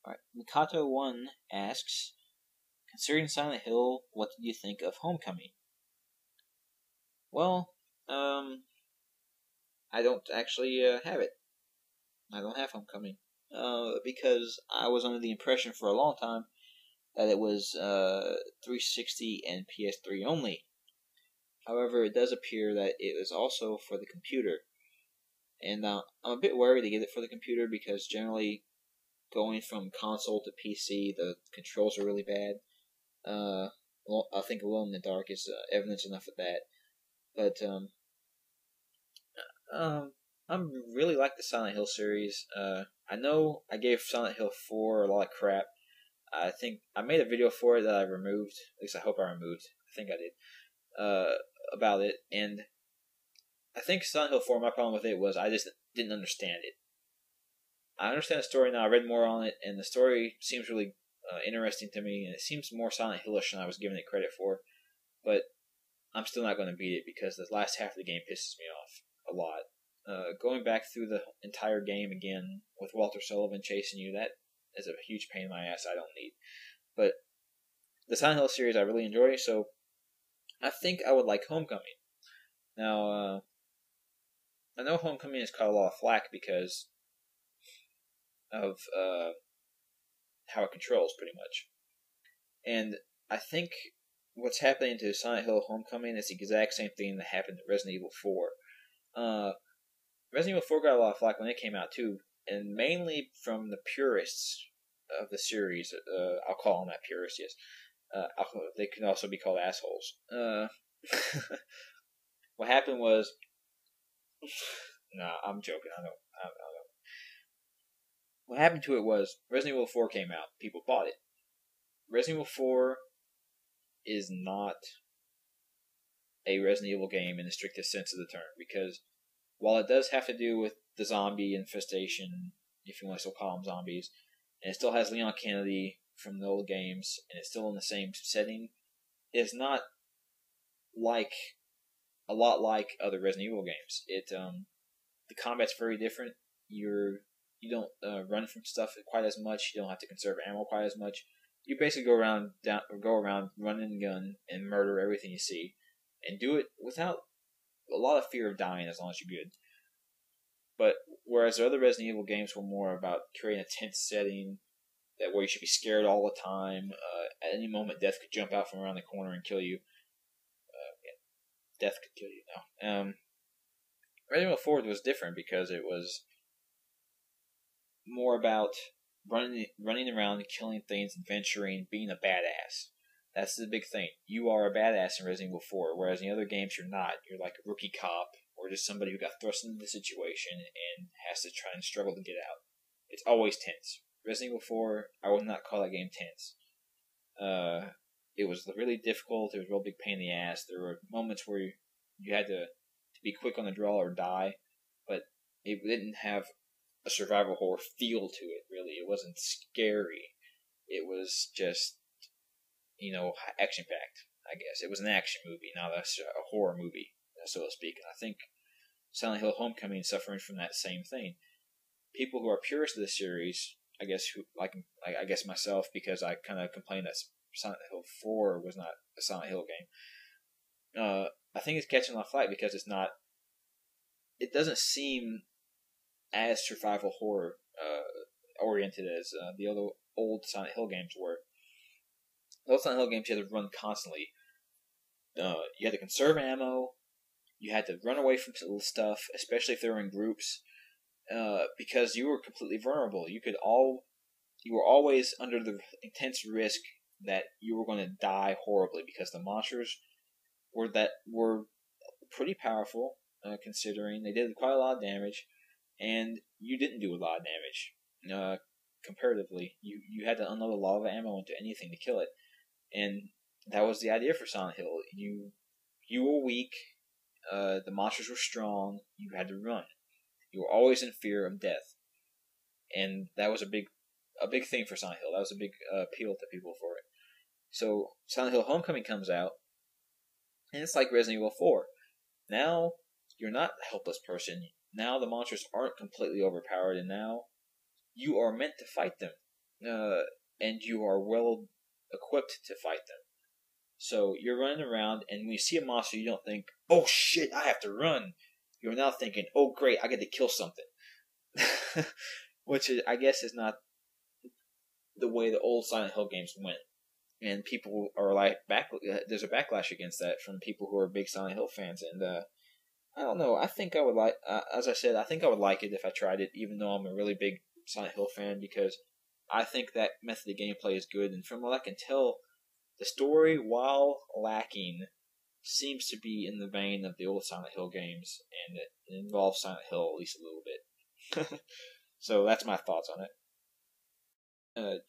Alright, Mikato1 asks, considering Silent Hill, what did you think of Homecoming? Well, I don't actually have it. I don't have Homecoming. Because I was under the impression for a long time that it was 360 and PS3 only. However, it does appear that it is also for the computer. And I'm a bit worried to get it for the computer because generally going from console to PC, the controls are really bad. I think Alone in the Dark is evidence enough of that. But I really like the Silent Hill series. I know I gave Silent Hill 4 a lot of crap. I think I made a video for it that I removed. At least I hope I removed. I think I did. About it, and I think Silent Hill 4, my problem with it was I just didn't understand it. I understand the story now. I read more on it, and the story seems really interesting to me, and it seems more Silent Hillish than I was giving it credit for. But I'm still not going to beat it because the last half of the game pisses me off a lot. Going back through the entire game again with Walter Sullivan chasing you, that is a huge pain in my ass I don't need. But the Silent Hill series I really enjoy, so I think I would like Homecoming. Now, I know Homecoming has caught a lot of flack because of how it controls, pretty much. And I think what's happening to Silent Hill Homecoming is the exact same thing that happened to Resident Evil 4. Resident Evil 4 got a lot of flack when it came out, too, and mainly from the purists of the series. I'll call them that, purists, yes. They can also be called assholes. What happened was... Nah, I'm joking. I don't know. What happened to it was Resident Evil 4 came out. People bought it. Resident Evil 4 is not a Resident Evil game in the strictest sense of the term, because while it does have to do with the zombie infestation, if you want to still call them zombies, and it still has Leon Kennedy from the old games, and it's still in the same setting, it's not like a lot like other Resident Evil games. The combat's very different. You don't run from stuff quite as much. You don't have to conserve ammo quite as much. You basically go around running and gun and murder everything you see, and do it without a lot of fear of dying as long as you're good. But whereas the other Resident Evil games were more about creating a tense setting, that where you should be scared all the time. At any moment, death could jump out from around the corner and kill you. Death could kill you now. Resident Evil 4 was different because it was more about running around and killing things, adventuring, being a badass. That's the big thing. You are a badass in Resident Evil 4, whereas in the other games you're not. You're like a rookie cop, or just somebody who got thrust into the situation and has to try and struggle to get out. It's always tense. Resident Evil 4, I would not call that game tense. It was really difficult. It was a real big pain in the ass. There were moments where you had to be quick on the draw or die, but it didn't have a survival horror feel to it, really. It wasn't scary. It was just, action-packed, I guess. It was an action movie, not a horror movie, so to speak. And I think Silent Hill Homecoming is suffering from that same thing. People who are purists of the series, I guess myself, because I kind of complained that Silent Hill 4 was not a Silent Hill game. I think it's catching a lot of flack because it doesn't seem as survival horror oriented as the other old Silent Hill games were. The old Silent Hill games you had to run constantly. You had to conserve ammo. You had to run away from stuff, especially if they were in groups, because you were completely vulnerable. You were always under the intense risk that you were going to die horribly because the monsters were pretty powerful, considering they did quite a lot of damage, and you didn't do a lot of damage. Comparatively, you had to unload a lot of ammo into anything to kill it, and that was the idea for Silent Hill. You were weak. The monsters were strong. You had to run. You were always in fear of death, and that was a big thing for Silent Hill. That was a big appeal to people for it. So Silent Hill Homecoming comes out, and it's like Resident Evil 4. Now you're not a helpless person. Now the monsters aren't completely overpowered, and now you are meant to fight them. and you are well equipped to fight them. So you're running around, and when you see a monster, you don't think, "Oh shit, I have to run." You're now thinking, "Oh great, I get to kill something," which is, I guess, is not the way the old Silent Hill games went. And people are like, there's a backlash against that from people who are big Silent Hill fans, and I don't know. I think I would like, as I said, I think I would like it if I tried it, even though I'm a really big Silent Hill fan, because I think that method of gameplay is good, and from what I can tell, the story, while lacking, seems to be in the vein of the old Silent Hill games, and it involves Silent Hill at least a little bit. So that's my thoughts on it.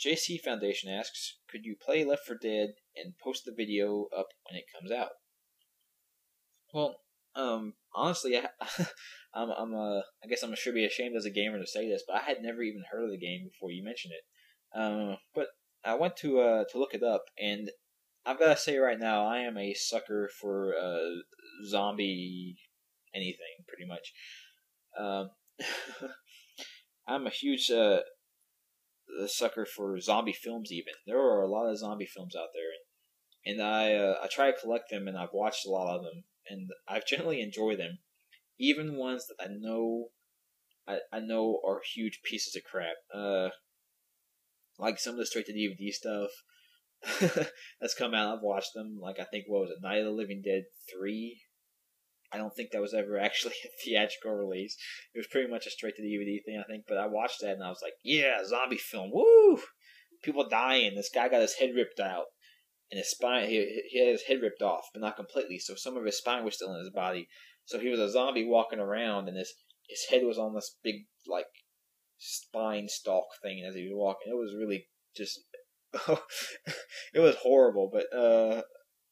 JC Foundation asks, could you play Left 4 Dead and post the video up when it comes out? Well, honestly, I guess I should be ashamed as a gamer to say this, but I had never even heard of the game before you mentioned it. But I went to look it up, and I've got to say right now, I am a sucker for zombie anything, pretty much. I'm a huge sucker for zombie films. Even there are a lot of zombie films out there, and I try to collect them, and I've watched a lot of them, and I've generally enjoyed them, even ones that I know are huge pieces of crap. Like some of the straight to DVD stuff that's come out. I've watched them. Like, I think, what was it, Night of the Living Dead 3? I don't think that was ever actually a theatrical release. It was pretty much a straight to DVD thing, I think. But I watched that and I was like, yeah, zombie film, woo! People dying. This guy got his head ripped out, and his spine. He had his head ripped off, but not completely. So some of his spine was still in his body. So he was a zombie walking around, and his head was on this big like spine stalk thing as he was walking. It was really just, it was horrible, but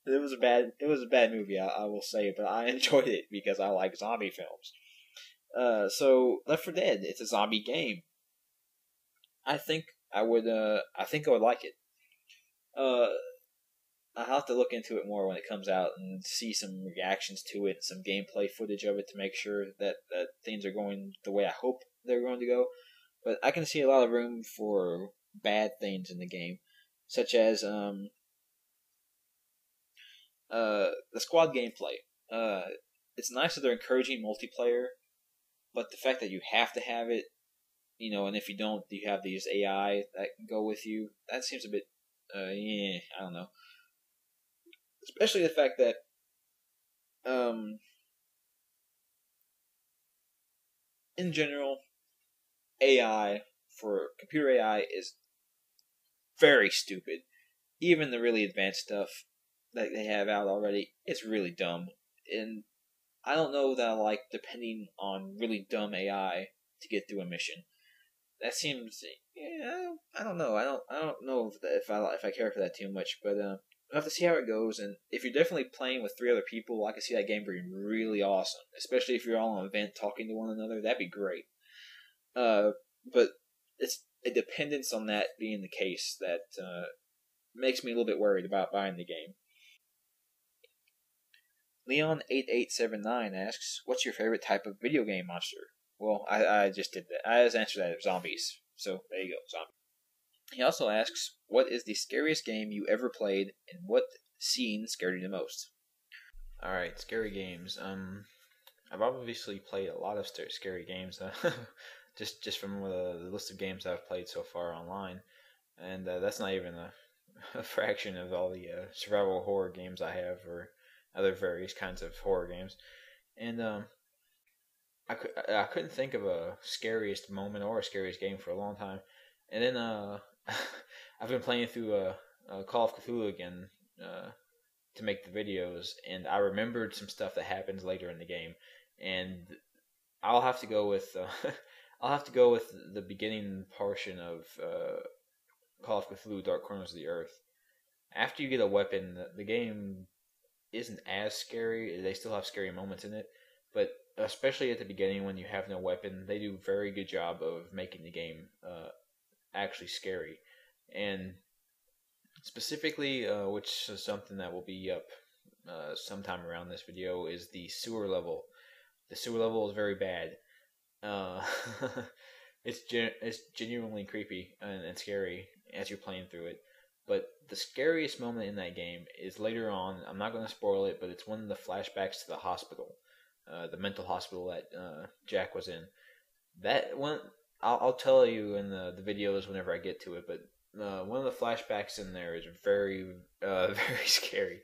it was a bad movie, I will say, but I enjoyed it because I like zombie films. So Left 4 Dead, it's a zombie game. I think I would like it. I'll have to look into it more when it comes out and see some reactions to it, some gameplay footage of it to make sure that things are going the way I hope they're going to go. But I can see a lot of room for bad things in the game, such as the squad gameplay. It's nice that they're encouraging multiplayer, but the fact that you have to have it, and if you don't, you have these AI that can go with you. That seems a bit, I don't know. Especially the fact that, in general, computer AI is very stupid. Even the really advanced stuff that they have out already, it's really dumb. And I don't know that I like depending on really dumb AI to get through a mission. That seems, I don't know. I don't know if I care for that too much. But we'll have to see how it goes. And if you're definitely playing with 3 other people, I can see that game being really awesome. Especially if you're all on an event talking to one another, that'd be great. But it's a dependence on that being the case that makes me a little bit worried about buying the game. Leon8879 asks, what's your favorite type of video game monster? Well, I just did that. I just answered that. Zombies. So, there you go. Zombies. He also asks, what is the scariest game you ever played, and what scene scared you the most? Alright, scary games. I've obviously played a lot of scary games, just from the list of games I've played so far online, and that's not even a fraction of all the survival horror games I have, or other various kinds of horror games. And I couldn't think of a scariest moment or a scariest game for a long time. And then I've been playing through Call of Cthulhu again to make the videos, and I remembered some stuff that happens later in the game, and I'll have to go with the beginning portion of Call of Cthulhu: Dark Corners of the Earth. After you get a weapon, the game isn't as scary. They still have scary moments in it, but especially at the beginning when you have no weapon, they do a very good job of making the game actually scary. And specifically, which is something that will be up sometime around this video, is the sewer level. The sewer level is very bad. it's genuinely creepy and scary as you're playing through it. But the scariest moment in that game is later on. I'm not going to spoil it, but it's one of the flashbacks to the hospital, the mental hospital that Jack was in. That one, I'll tell you in the videos whenever I get to it. But one of the flashbacks in there is very very scary.